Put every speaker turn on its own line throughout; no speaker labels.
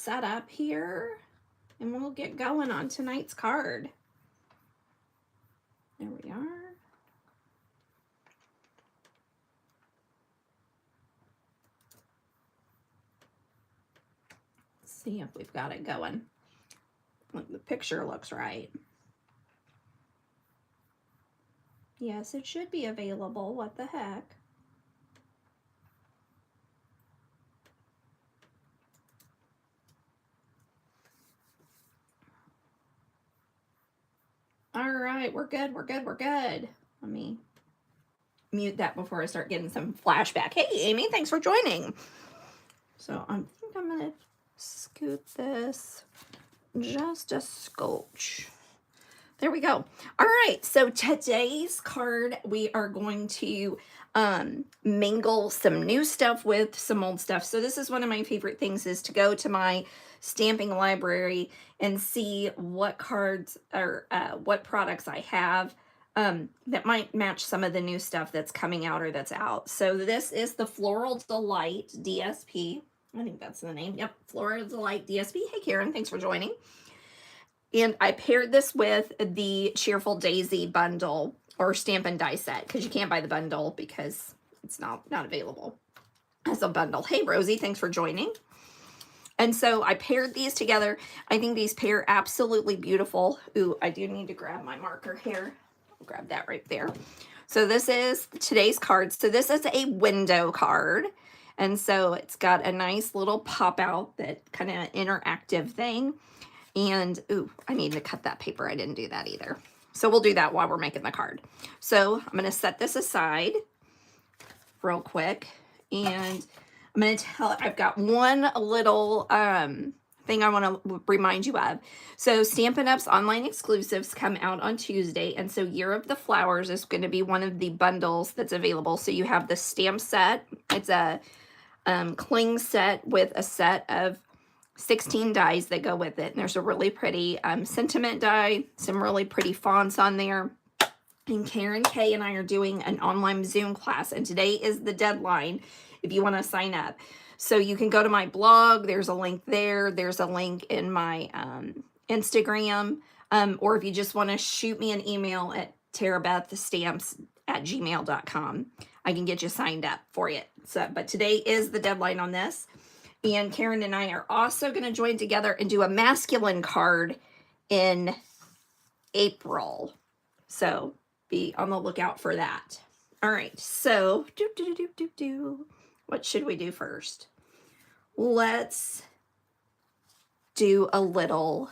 set up here and we'll get going on tonight's card. There we are. See if we've got it going. Look, the picture looks right. Yes, it should be available. What the heck? All right, we're good, we're good, we're good. Let me mute that before I start getting some flashback. Hey, Amy, thanks for joining. So I think I'm gonna scoot this just a scotch. There we go. All right, so today's card, we are going to mingle some new stuff with some old stuff. So this is one of my favorite things, is to go to my stamping library and see what cards or what products I have that might match some of the new stuff that's coming out or that's out. So this is the Floral Delight DSP. I think that's the name. Yep, Floral Delight DSP. Hey, Karen, thanks for joining. And I paired this with the Cheerful Daisy bundle or Stampin' Die set, because you can't buy the bundle because it's not available as a bundle. Hey, Rosie, thanks for joining. And so I paired these together. I think these pair absolutely beautiful. Ooh, I do need to grab my marker here. I'll grab that right there. So this is today's card. So this is a window card. And so it's got a nice little pop out, that kind of interactive thing. And, ooh, I need to cut that paper. I didn't do that either. So we'll do that while we're making the card. So I'm going to set this aside real quick. And I'm going to I've got one little thing I want to remind you of. So Stampin' Up's online exclusives come out on Tuesday. And so Year of the Flowers is going to be one of the bundles that's available. So you have the stamp set. It's a cling set with a set of 16 dies that go with it. And there's a really pretty sentiment die, some really pretty fonts on there. And Karen K and I are doing an online Zoom class, and today is the deadline if you want to sign up. So you can go to my blog. There's a link there. There's a link in my Instagram. Or if you just want to shoot me an email at tarabethstamps@gmail.com, I can get you signed up for it. So, but today is the deadline on this. And Karen and I are also going to join together and do a masculine card in April. So be on the lookout for that. All right. So what should we do first? Let's do a little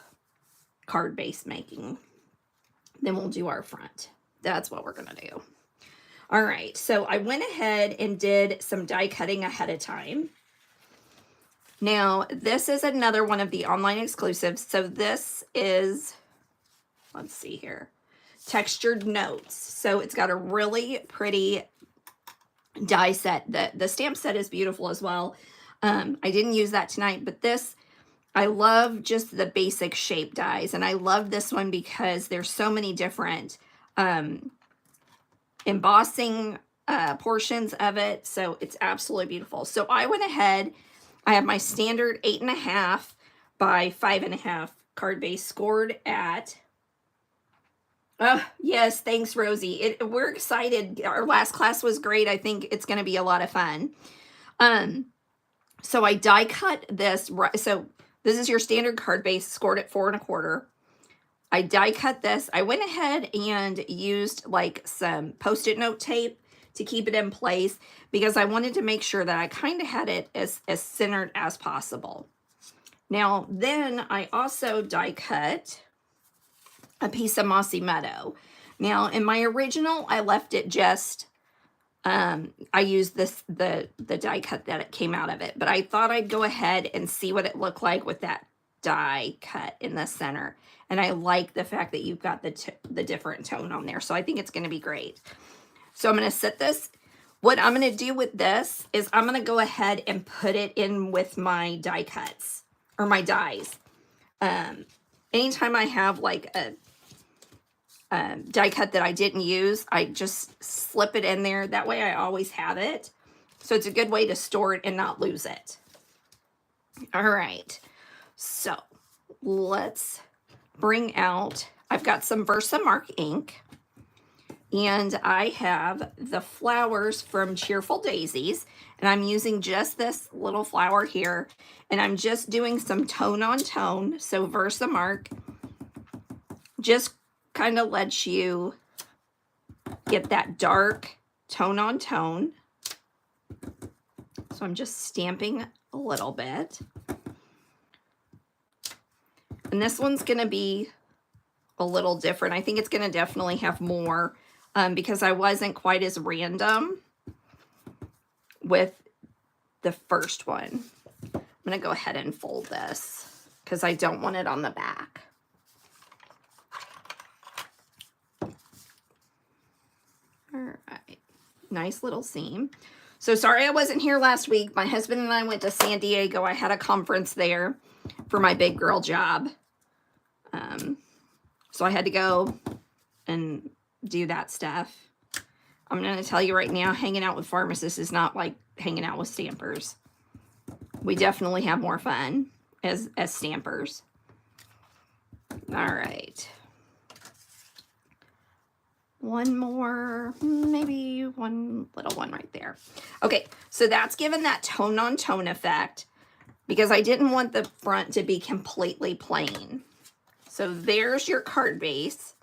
card base making. Then we'll do our front. That's what we're going to do. All right. So I went ahead and did some die cutting ahead of time. Now, this is another one of the online exclusives. So this is, let's see here, Textured Notes. So it's got a really pretty die set. The stamp set is beautiful as well. I didn't use that tonight, but this, I love just the basic shape dies. And I love this one because there's so many different embossing portions of it. So it's absolutely beautiful. So I went ahead. I have my standard 8.5 by 5.5 card base scored at, yes, thanks, Rosie. We're excited. Our last class was great. I think it's going to be a lot of fun. So I die cut this. So this is your standard card base scored at 4.25. I die cut this. I went ahead and used like some Post-it note tape to keep it in place, because I wanted to make sure that I kind of had it as centered as possible. Now, then I also die cut a piece of Mossy Meadow. Now, in my original, I left it just, I used the die cut that it came out of it, but I thought I'd go ahead and see what it looked like with that die cut in the center. And I like the fact that you've got the different tone on there. So I think it's going to be great. So I'm going to set this. What I'm going to do with this is I'm going to go ahead and put it in with my die cuts or my dies. Anytime I have like a die cut that I didn't use, I just slip it in there. That way I always have it. So it's a good way to store it and not lose it. All right. So let's bring out, I've got some Versamark ink, and I have the flowers from Cheerful Daisies, and I'm using just this little flower here, and I'm just doing some tone on tone. So Versamark just kind of lets you get that dark tone on tone. So I'm just stamping a little bit. And this one's going to be a little different. I think it's going to definitely have more because I wasn't quite as random with the first one. I'm going to go ahead and fold this because I don't want it on the back. All right, nice little seam. So sorry I wasn't here last week. My husband and I went to San Diego. I had a conference there for my big girl job. So I had to go and do that stuff. I'm going to tell you right now, hanging out with pharmacists is not like hanging out with stampers. We definitely have more fun as stampers. All right. One more, maybe one little one right there. Okay, so that's given that tone on tone effect because I didn't want the front to be completely plain. So there's your card base.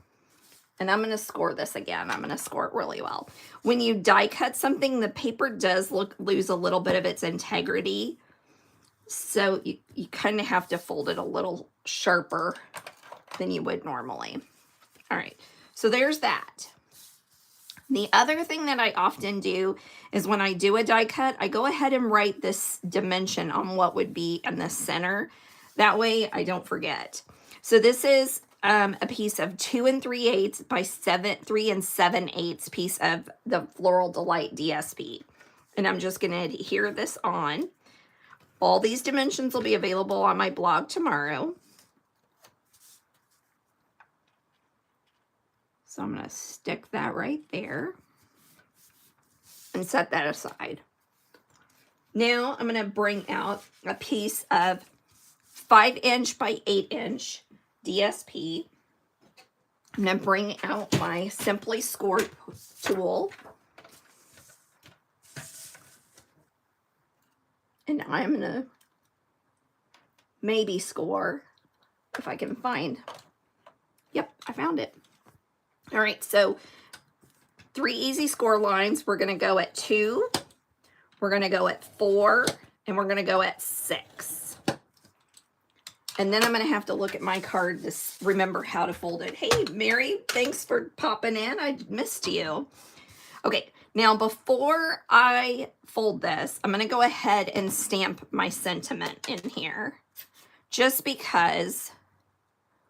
And I'm going to score this again. I'm going to score it really well. When you die cut something, the paper does lose a little bit of its integrity. So you kind of have to fold it a little sharper than you would normally. All right, so there's that. The other thing that I often do is when I do a die cut, I go ahead and write this dimension on what would be in the center. That way I don't forget. So this is a piece of 2 3/8 by 3 7/8 piece of the Floral Delight DSP. And I'm just going to adhere this on. All these dimensions will be available on my blog tomorrow. So I'm going to stick that right there and set that aside. Now I'm going to bring out a piece of 5" by 8" DSP. I'm going to bring out my Simply Scored tool. And I'm going to maybe score if I can find. Yep, I found it. All right, so 3 easy score lines. We're going to go at 2, we're going to go at 4, and we're going to go at 6. And then I'm going to have to look at my card to remember how to fold it. Hey, Mary, thanks for popping in. I missed you. Okay, now before I fold this, I'm going to go ahead and stamp my sentiment in here. Just because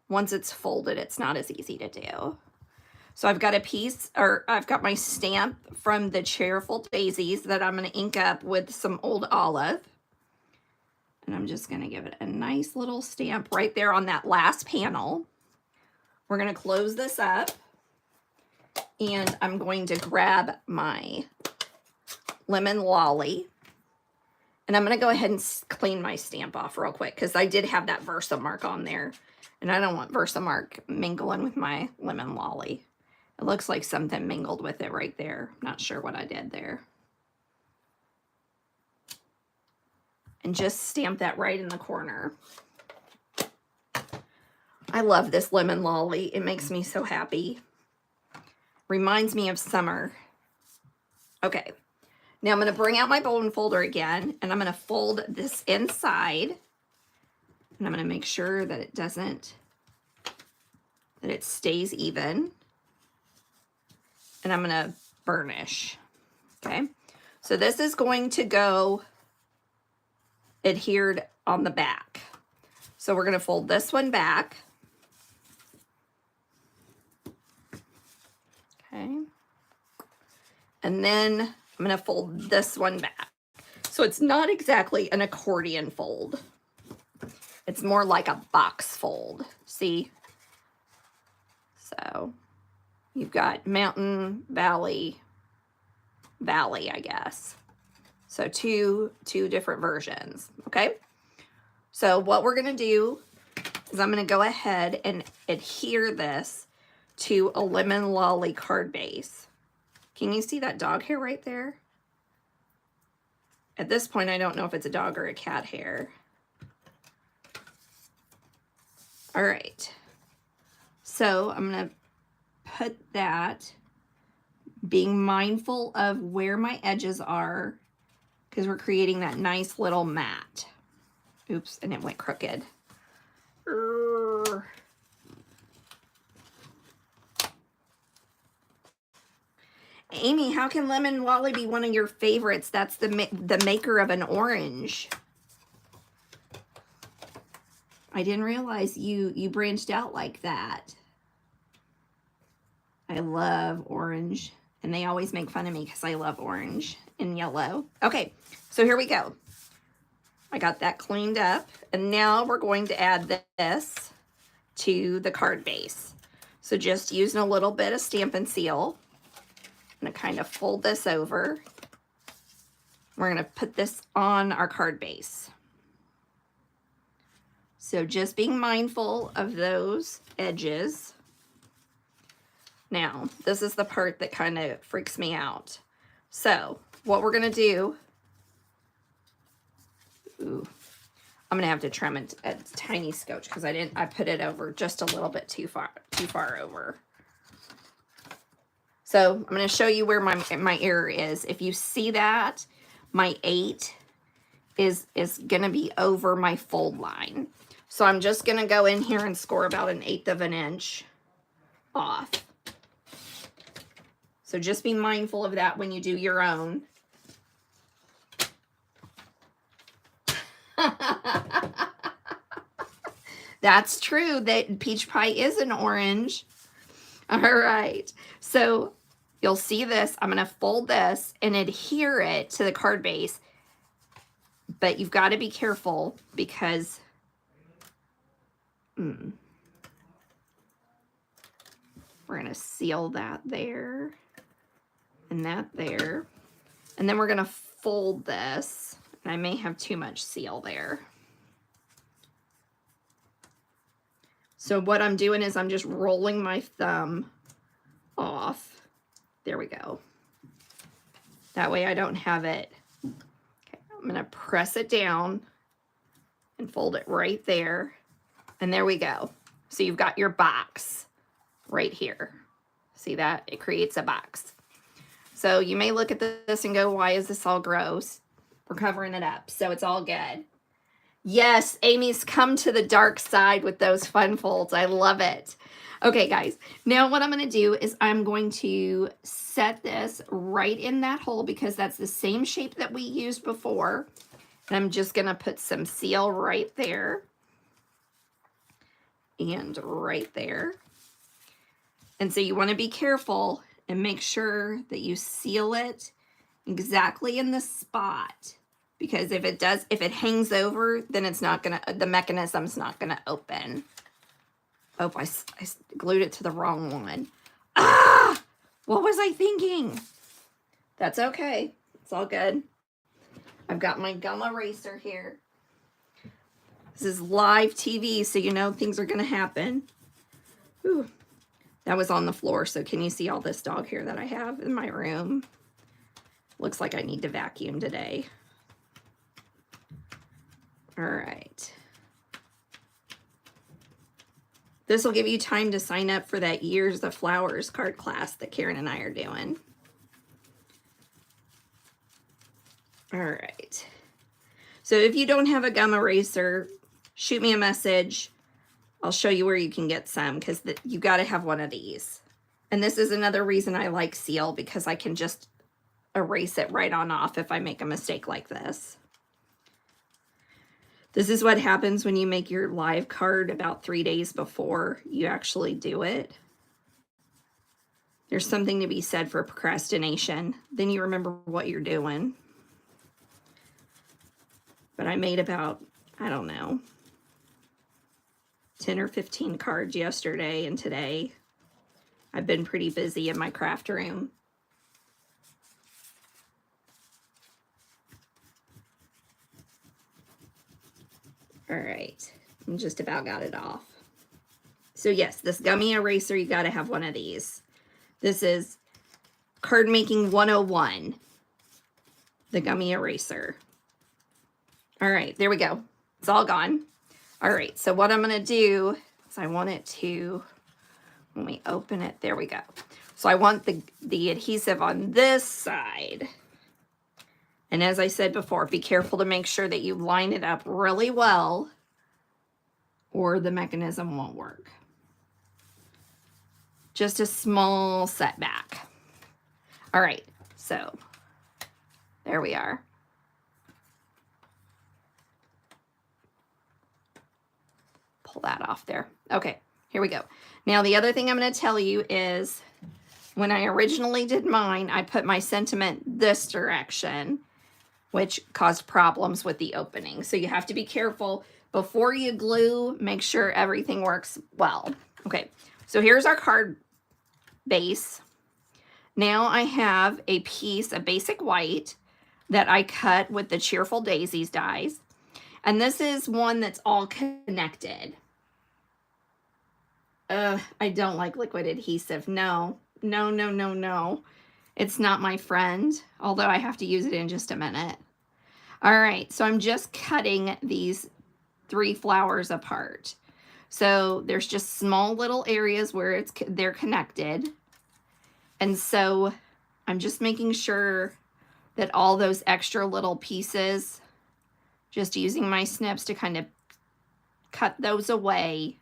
once it's folded, it's not as easy to do. So I've got a piece, or I've got my stamp from the Cheerful Daisies that I'm going to ink up with some Old Olive. And I'm just going to give it a nice little stamp right there on that last panel. We're going to close this up. And I'm going to grab my Lemon Lolly. And I'm going to go ahead and clean my stamp off real quick because I did have that Versamark on there. And I don't want Versamark mingling with my Lemon Lolly. It looks like something mingled with it right there. Not sure what I did there. And just stamp that right in the corner. I love this Lemon Lolly. It makes me so happy. Reminds me of summer. Okay. Now I'm going to bring out my bone folder again. And I'm going to fold this inside. And I'm going to make sure that it doesn't, that it stays even. And I'm going to burnish. Okay. So this is going to go adhered on the back. So we're going to fold this one back. Okay. And then I'm going to fold this one back. So it's not exactly an accordion fold. It's more like a box fold. See? So you've got mountain, valley, I guess. So two different versions, okay? So what we're going to do is I'm going to go ahead and adhere this to a lemon lolly card base. Can you see that dog hair right there? At this point, I don't know if it's a dog or a cat hair. All right. So I'm going to put that, being mindful of where my edges are, because we're creating that nice little mat. Oops, and it went crooked. Amy, how can lemon lolly be one of your favorites? That's the maker of an orange. I didn't realize you branched out like that. I love orange, and they always make fun of me because I love orange and yellow. Okay, so here we go. I got that cleaned up, and now we're going to add this to the card base. So just using a little bit of Stampin' Seal. I'm going to kind of fold this over. We're going to put this on our card base. So just being mindful of those edges. Now, this is the part that kind of freaks me out. So what we're going to do, I'm going to have to trim it a tiny scotch because I put it over just a little bit too far over. So I'm going to show you where my error is. If you see that, my 8 is going to be over my fold line. So I'm just going to go in here and score about 1/8 of an inch off. So just be mindful of that when you do your own. That's true, that peach pie is an orange. All right, so you'll see this. I'm going to fold this and adhere it to the card base. But you've got to be careful because we're going to seal that there and that there. And then we're going to fold this. And I may have too much seal there. So what I'm doing is I'm just rolling my thumb off. There we go. That way I don't have it. Okay, I'm going to press it down and fold it right there. And there we go. So you've got your box right here. See that? It creates a box. So you may look at this and go, why is this all gross? We're covering it up, so it's all good. Yes, Amy's come to the dark side with those fun folds. I love it. Okay, guys, now what I'm going to do is I'm going to set this right in that hole because that's the same shape that we used before. And I'm just going to put some seal right there and right there. And so you want to be careful and make sure that you seal it exactly in the spot. Because if it hangs over, then it's not gonna, the mechanism's not gonna open. Oh, I glued it to the wrong one. Ah! What was I thinking? That's okay. It's all good. I've got my gum eraser here. This is live TV, so you know things are gonna happen. Ooh, that was on the floor, so can you see all this dog hair that I have in my room? Looks like I need to vacuum today. All right. This will give you time to sign up for that Years of Flowers card class that Karen and I are doing. All right. So if you don't have a gum eraser, shoot me a message. I'll show you where you can get some because you got to have one of these. And this is another reason I like seal because I can just erase it right on off if I make a mistake like this. This is what happens when you make your live card about 3 days before you actually do it. There's something to be said for procrastination. Then you remember what you're doing. But I made about, I don't know, 10 or 15 cards yesterday and today. I've been pretty busy in my craft room. All right, I just about got it off. So yes, this gummy eraser, you got to have one of these. This is Card Making 101, the gummy eraser. All right, there we go. It's all gone. All right, so what I'm going to do is I want it to, when we open it, there we go. So I want the adhesive on this side. And as I said before, be careful to make sure that you line it up really well or the mechanism won't work. Just a small setback. All right, so there we are. Pull that off there. Okay, here we go. Now the other thing I'm going to tell you is when I originally did mine, I put my sentiment this direction, which caused problems with the opening. So you have to be careful before you glue, make sure everything works well. Okay, so here's our card base. Now I have a piece of basic white that I cut with the Cheerful Daisies dies. And this is one that's all connected. I don't like liquid adhesive. No. It's not my friend, although I have to use it in just a minute. All right, so I'm just cutting these 3 flowers apart. So there's just small little areas where they're connected. And so I'm just making sure that all those extra little pieces, just using my snips to kind of cut those away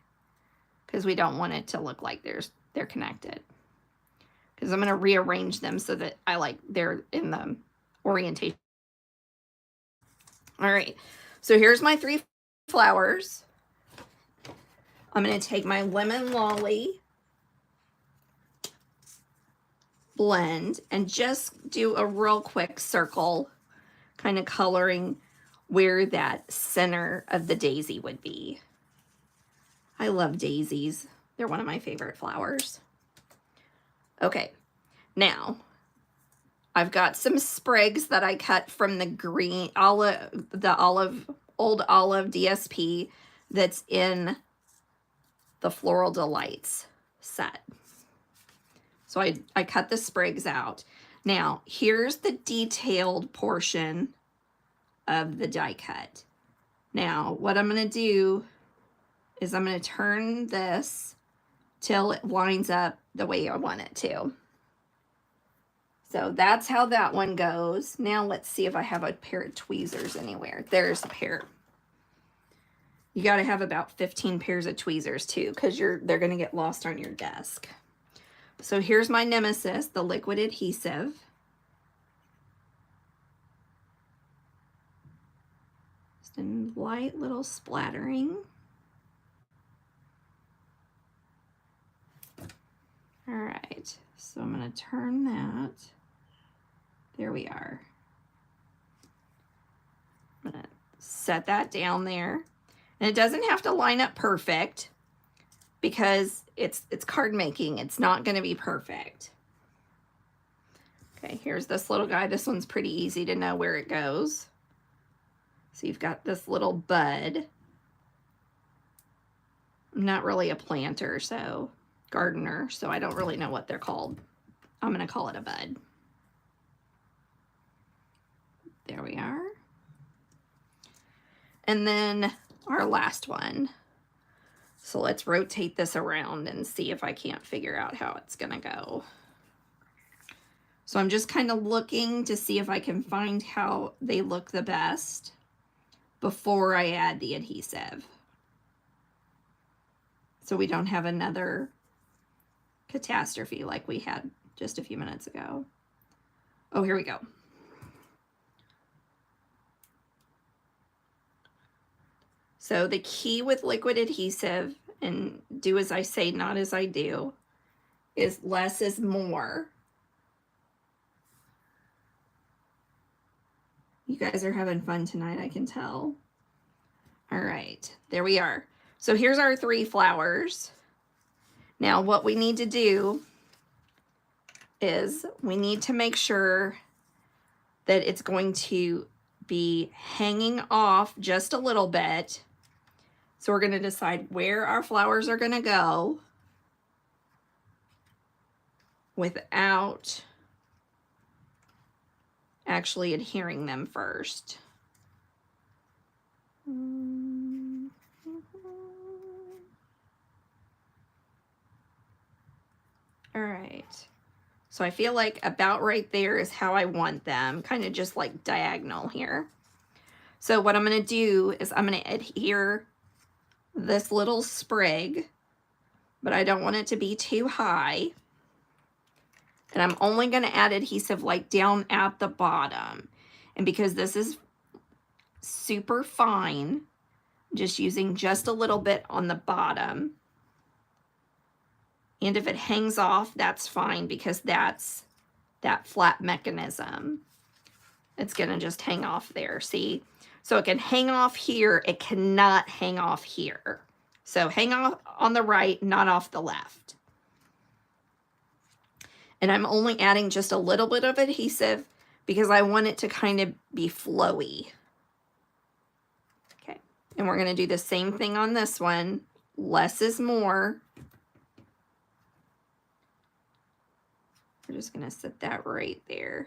because we don't want it to look like they're connected. Because I'm going to rearrange them so that they're in the orientation. All right, so here's my 3 flowers. I'm going to take my Lemon Lolly blend and just do a real quick circle, kind of coloring where that center of the daisy would be. I love daisies. They're one of my favorite flowers. Okay, now I've got some sprigs that I cut from the green olive, old olive DSP that's in the Floral Delights set. So I cut the sprigs out. Now, here's the detailed portion of the die cut. Now, what I'm going to do is I'm going to turn this till it lines up the way I want it to. So that's how that one goes. Now let's see if I have a pair of tweezers anywhere. There's a pair. You got to have about 15 pairs of tweezers too, because they're going to get lost on your desk. So here's my nemesis, the liquid adhesive. Just a light little splattering. All right, so I'm going to turn that. There we are. I'm going to set that down there. And it doesn't have to line up perfect because it's card making. It's not going to be perfect. Okay, here's this little guy. This one's pretty easy to know where it goes. So you've got this little bud. I'm not really a planter, so gardener, so I don't really know what they're called. I'm going to call it a bud. There we are. And then our last one. So let's rotate this around and see if I can't figure out how it's going to go. So I'm just kind of looking to see if I can find how they look the best before I add the adhesive. So we don't have another catastrophe like we had just a few minutes ago. Oh, here we go. So the key with liquid adhesive, and do as I say, not as I do, is less is more. You guys are having fun tonight, I can tell. All right, there we are. So here's our 3 flowers. Now what we need to do is we need to make sure that it's going to be hanging off just a little bit So we're going to decide where our flowers are going to go without actually adhering them first. All right. So I feel like about right there is how I want them, kind of just like diagonal here. So what I'm going to do is I'm going to adhere this little sprig, but I don't want it to be too high. And I'm only going to add adhesive like down at the bottom. And because this is super fine, I'm just using just a little bit on the bottom. And if it hangs off, that's fine because that's that flat mechanism. It's going to just hang off there, see? So it can hang off here. It cannot hang off here. So hang off on the right, not off the left. And I'm only adding just a little bit of adhesive because I want it to kind of be flowy. Okay, and we're going to do the same thing on this one. Less is more. We're just going to set that right there.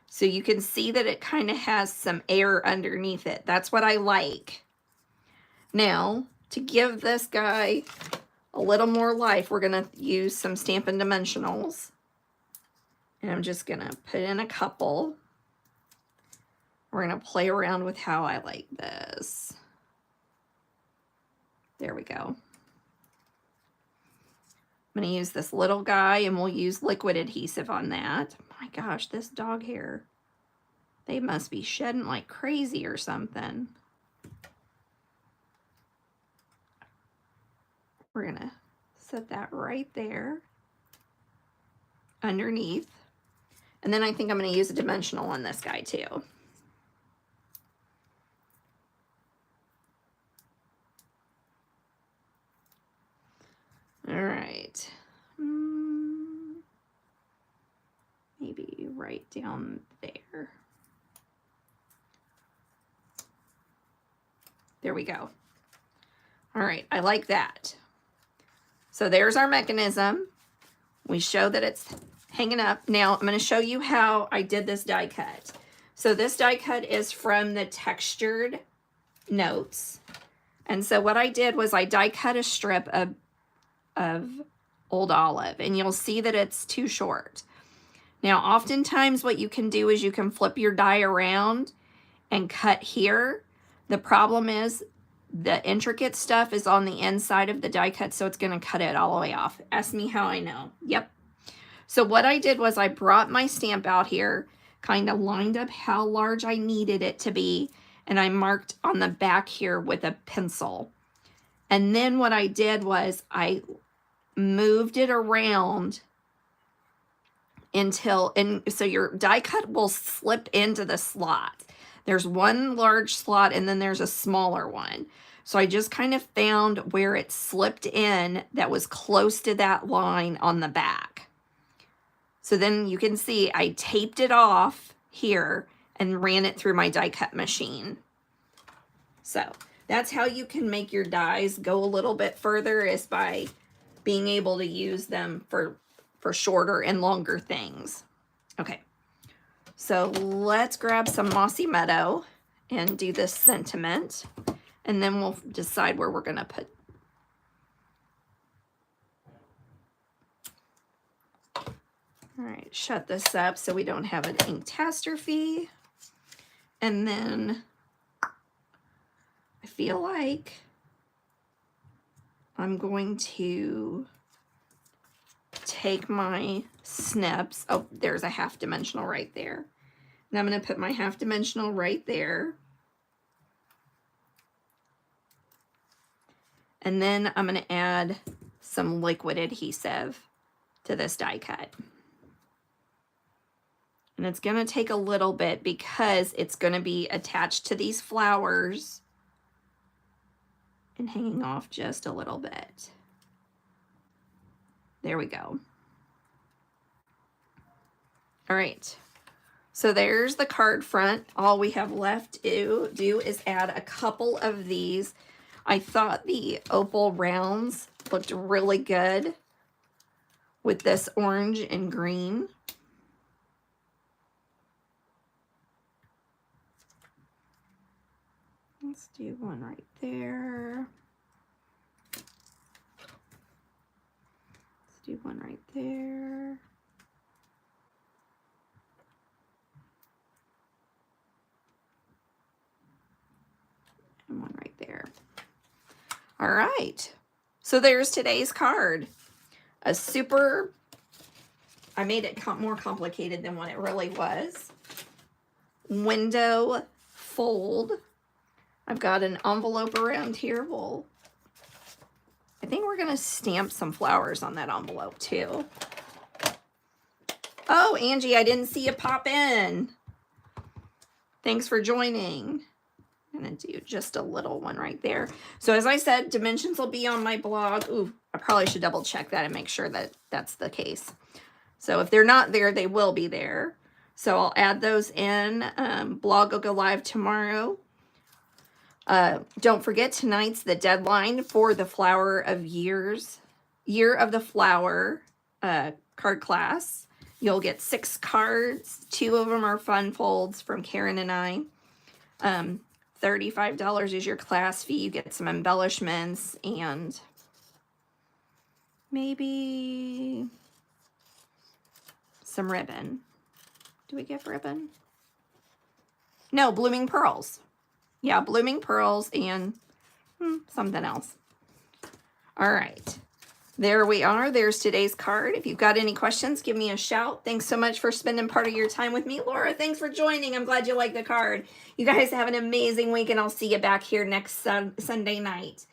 So you can see that it kind of has some air underneath it. That's what I like. Now, to give this guy a little more life, we're going to use some Stampin' Dimensionals. And I'm just going to put in a couple. We're going to play around with how I like this. There we go. I'm going to use this little guy, and we'll use liquid adhesive on that. My gosh, this dog hair. They must be shedding like crazy or something. We're going to set that right there underneath. And then I think I'm going to use a dimensional on this guy too. All right. Maybe right down there. There we go. All right, I like that. So there's our mechanism. We show that it's hanging up. Now I'm going to show you how I did this die cut. So this die cut is from the Textured Notes. And so what I did was I die cut a strip of Old Olive, and you'll see that it's too short. Now, oftentimes what you can do is you can flip your die around and cut here. The problem is the intricate stuff is on the inside of the die cut, so it's going to cut it all the way off. Ask me how I know. Yep. So what I did was I brought my stamp out here, kind of lined up how large I needed it to be, and I marked on the back here with a pencil. And then what I did was I moved it around until, and so your die cut will slip into the slot. There's one large slot and then there's a smaller one. So I just kind of found where it slipped in that was close to that line on the back. So then you can see I taped it off here and ran it through my die cut machine. So that's how you can make your dies go a little bit further, is by being able to use them for shorter and longer things. Okay, so let's grab some Mossy Meadow and do this sentiment, and then we'll decide where we're going to put. All right, shut this up so we don't have an inkatastrophe. And then I feel like I'm going to take my snips. Oh, there's a half dimensional right there. And I'm going to put my half dimensional right there. And then I'm going to add some liquid adhesive to this die cut. And it's going to take a little bit because it's going to be attached to these flowers and hanging off just a little bit. There we go. All right. So there's the card front. All we have left to do is add a couple of these. I thought the opal rounds looked really good with this orange and green. Let's do one right there. Let's do one right there. And one right there. All right. So there's today's card. A super, I made it more complicated than what it really was. Window fold. I've got an envelope around here. I think we're going to stamp some flowers on that envelope too. Oh, Angie, I didn't see you pop in. Thanks for joining. I'm going to do just a little one right there. So as I said, dimensions will be on my blog. Ooh, I probably should double check that and make sure that that's the case. So if they're not there, they will be there. So I'll add those in. Blog will go live tomorrow. Don't forget, tonight's the deadline for the Flower of Years, Year of the Flower card class. You'll get 6 cards. 2 of them are fun folds from Karen and I. $35 is your class fee. You get some embellishments and maybe some ribbon. Do we give ribbon? No, blooming pearls. Yeah, blooming pearls and something else. All right. There we are. There's today's card. If you've got any questions, give me a shout. Thanks so much for spending part of your time with me. Laura, thanks for joining. I'm glad you liked the card. You guys have an amazing week, and I'll see you back here next Sunday night.